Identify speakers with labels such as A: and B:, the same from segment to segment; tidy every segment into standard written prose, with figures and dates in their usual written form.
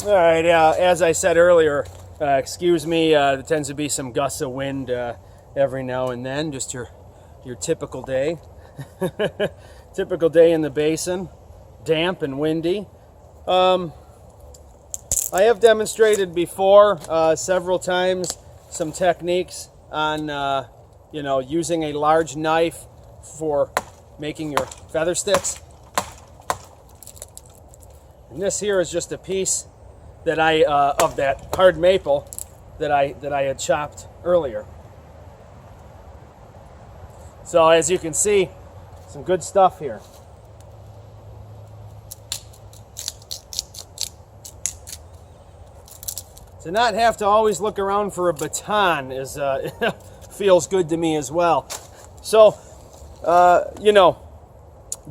A: All right, as I said earlier, excuse me, there tends to be some gusts of wind every now and then, just your typical day. Typical day in the basin, damp and windy. I have demonstrated before several times some techniques on using a large knife for making your feather sticks. And this here is just a piece that I of that hard maple that I had chopped earlier. So as you can see, some good stuff here. To not have to always look around for a baton is feels good to me as well. So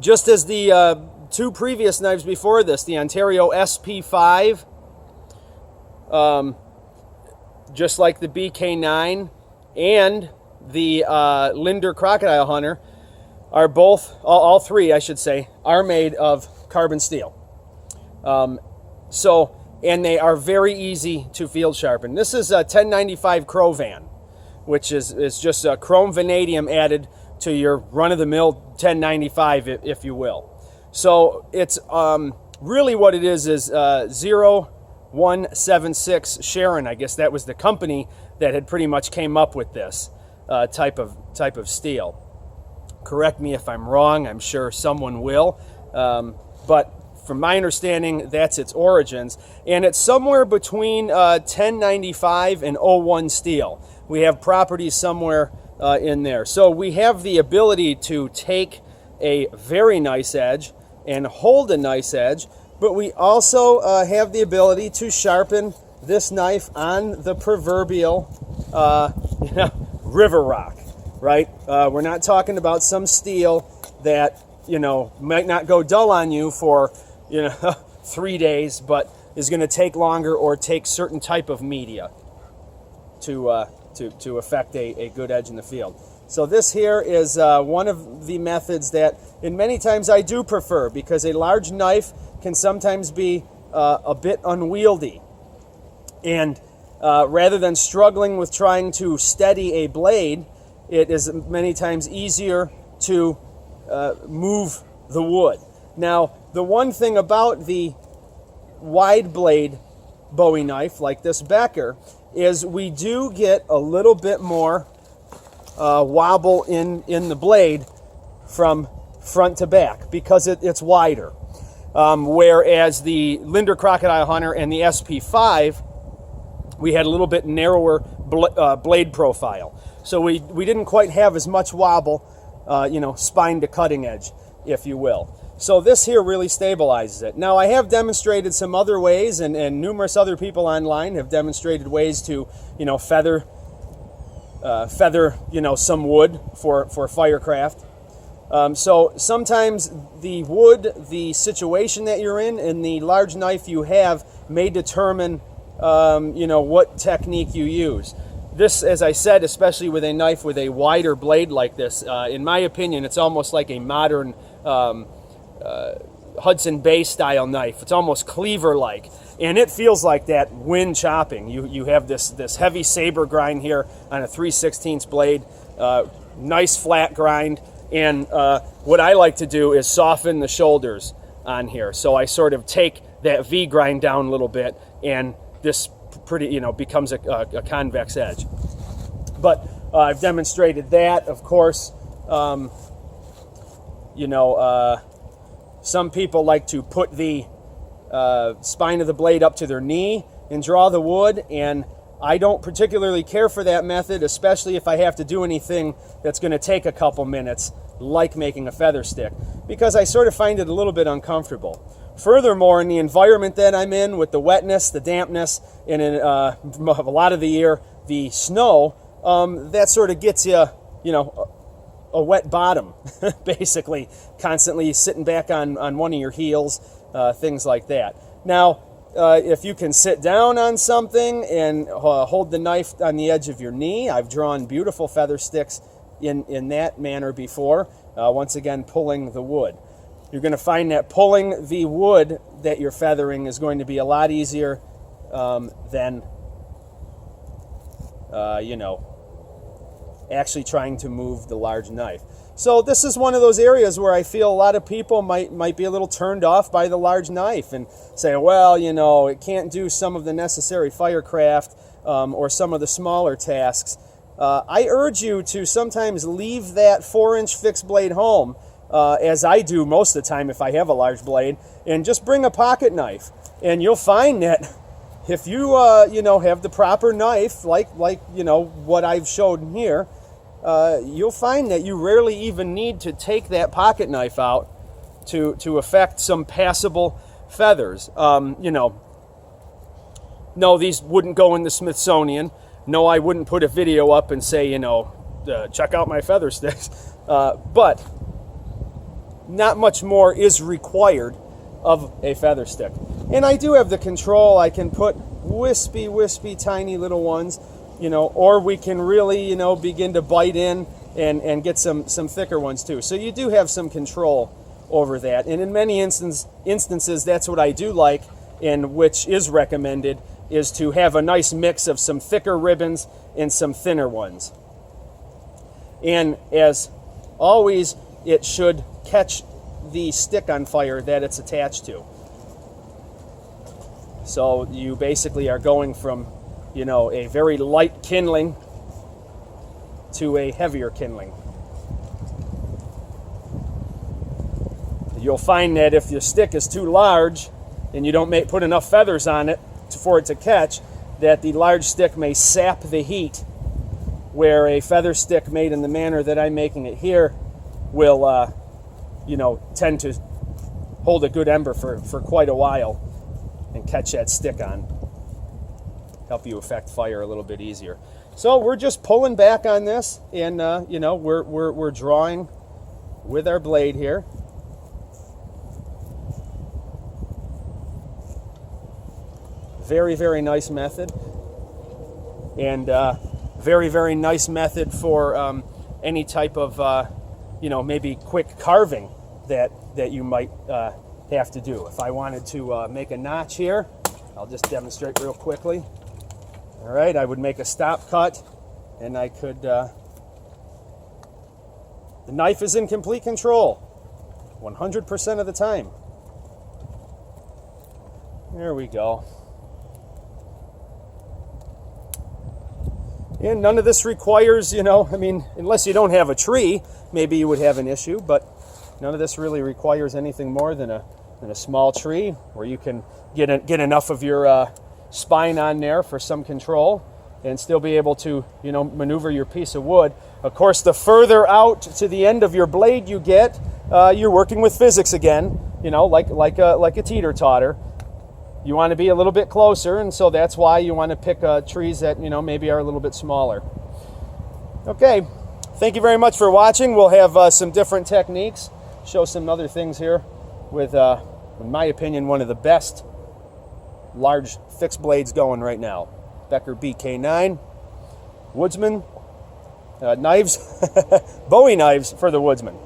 A: just as the two previous knives before this, the Ontario SP5, just like the BK9 and the Linder Crocodile Hunter, are both, all three I should say, are made of carbon steel. And they are very easy to field sharpen. This is a 1095 Crovan, which is just a chrome vanadium added to your run-of-the-mill 1095, if you will. So it's really what it is 0176 Sharon. I guess that was the company that had pretty much came up with this type of steel. Correct me if I'm wrong. I'm sure someone will. But from my understanding, that's its origins. And it's somewhere between 1095 and 01 steel. We have properties somewhere in there. So we have the ability to take a very nice edge and hold a nice edge, but we also have the ability to sharpen this knife on the proverbial river rock, right? We're not talking about some steel that, might not go dull on you for, 3 days, but is going to take longer or take certain type of media to affect a good edge in the field. So this here is one of the methods that, in many times, I do prefer, because a large knife can sometimes be a bit unwieldy. And rather than struggling with trying to steady a blade, it is many times easier to move the wood. Now, the one thing about the wide blade Bowie knife, like this Becker, is we do get a little bit more wobble in the blade from front to back, because it's wider. Whereas the Linder Crocodile Hunter and the SP5, we had a little bit narrower blade profile. So we didn't quite have as much wobble, spine to cutting edge, if you will. So this here really stabilizes it. Now, I have demonstrated some other ways, and numerous other people online have demonstrated ways to, feather, some wood for firecraft. So sometimes the wood, the situation that you're in, and the large knife you have may determine, what technique you use. This, as I said, especially with a knife with a wider blade like this, in my opinion, it's almost like a modern Hudson Bay style knife. It's almost cleaver-like, and it feels like that when chopping. You have this heavy saber grind here on a 3/16 blade, nice flat grind, and what I like to do is soften the shoulders on here. So I sort of take that V grind down a little bit, and this becomes a convex edge. But I've demonstrated that, of course. Some people like to put the spine of the blade up to their knee and draw the wood, and I don't particularly care for that method, especially if I have to do anything that's going to take a couple minutes, like making a feather stick, because I sort of find it a little bit uncomfortable. Furthermore, in the environment that I'm in, with the wetness, the dampness, and in a lot of the year, the snow, that sort of gets you, a wet bottom, basically, constantly sitting back on one of your heels, things like that. Now, if you can sit down on something and hold the knife on the edge of your knee, I've drawn beautiful feather sticks in that manner before, once again pulling the wood. you're going to find that pulling the wood that you're feathering is going to be a lot easier than, you know, actually trying to move the large knife. So this is one of those areas where I feel a lot of people might be a little turned off by the large knife and say, well, you know, it can't do some of the necessary firecraft or some of the smaller tasks. I urge you to sometimes leave that 4-inch fixed blade home, as I do most of the time if I have a large blade, and just bring a pocket knife. And you'll find that if you, you know, have the proper knife, like you know, what I've showed here, you'll find that you rarely even need to take that pocket knife out to affect some passable feathers. You know, no, these wouldn't go in the Smithsonian. No, I wouldn't put a video up and say, you know, check out my feather sticks. But not much more is required of a feather stick. And I do have the control. I can put wispy, tiny little ones, you know, or we can really, you know, begin to bite in and get some thicker ones too. So you do have some control over that. And in many instances, that's what I do like, and which is recommended, is to have a nice mix of some thicker ribbons and some thinner ones. And as always, it should catch the stick on fire that it's attached to. So you basically are going from, you know, a very light kindling to a heavier kindling. You'll find that if your stick is too large and you don't put enough feathers on it for it to catch, that the large stick may sap the heat, where a feather stick made in the manner that I'm making it here will, you know, tend to hold a good ember for quite a while and catch that stick on. Help you affect fire a little bit easier. So we're just pulling back on this, and you know, we're drawing with our blade here. Very, very nice method, and very, very nice method for any type of you know, maybe quick carving that you might have to do. If I wanted to make a notch here, I'll just demonstrate real quickly. All right, I would make a stop cut, and I could, the knife is in complete control 100% of the time. There we go. And none of this requires, you know, I mean, unless you don't have a tree, maybe you would have an issue, but none of this really requires anything more than a small tree where you can get enough of your spine on there for some control and still be able to, you know, maneuver your piece of wood. Of course, the further out to the end of your blade you get, you're working with physics again, you know, like a teeter-totter. You want to be a little bit closer, and so that's why you want to pick trees that, you know, maybe are a little bit smaller. Okay, thank you very much for watching. We'll have some different techniques, show some other things here with, in my opinion, one of the best large fixed blades going right now. Becker BK9, Woodsman knives, Bowie knives for the Woodsman.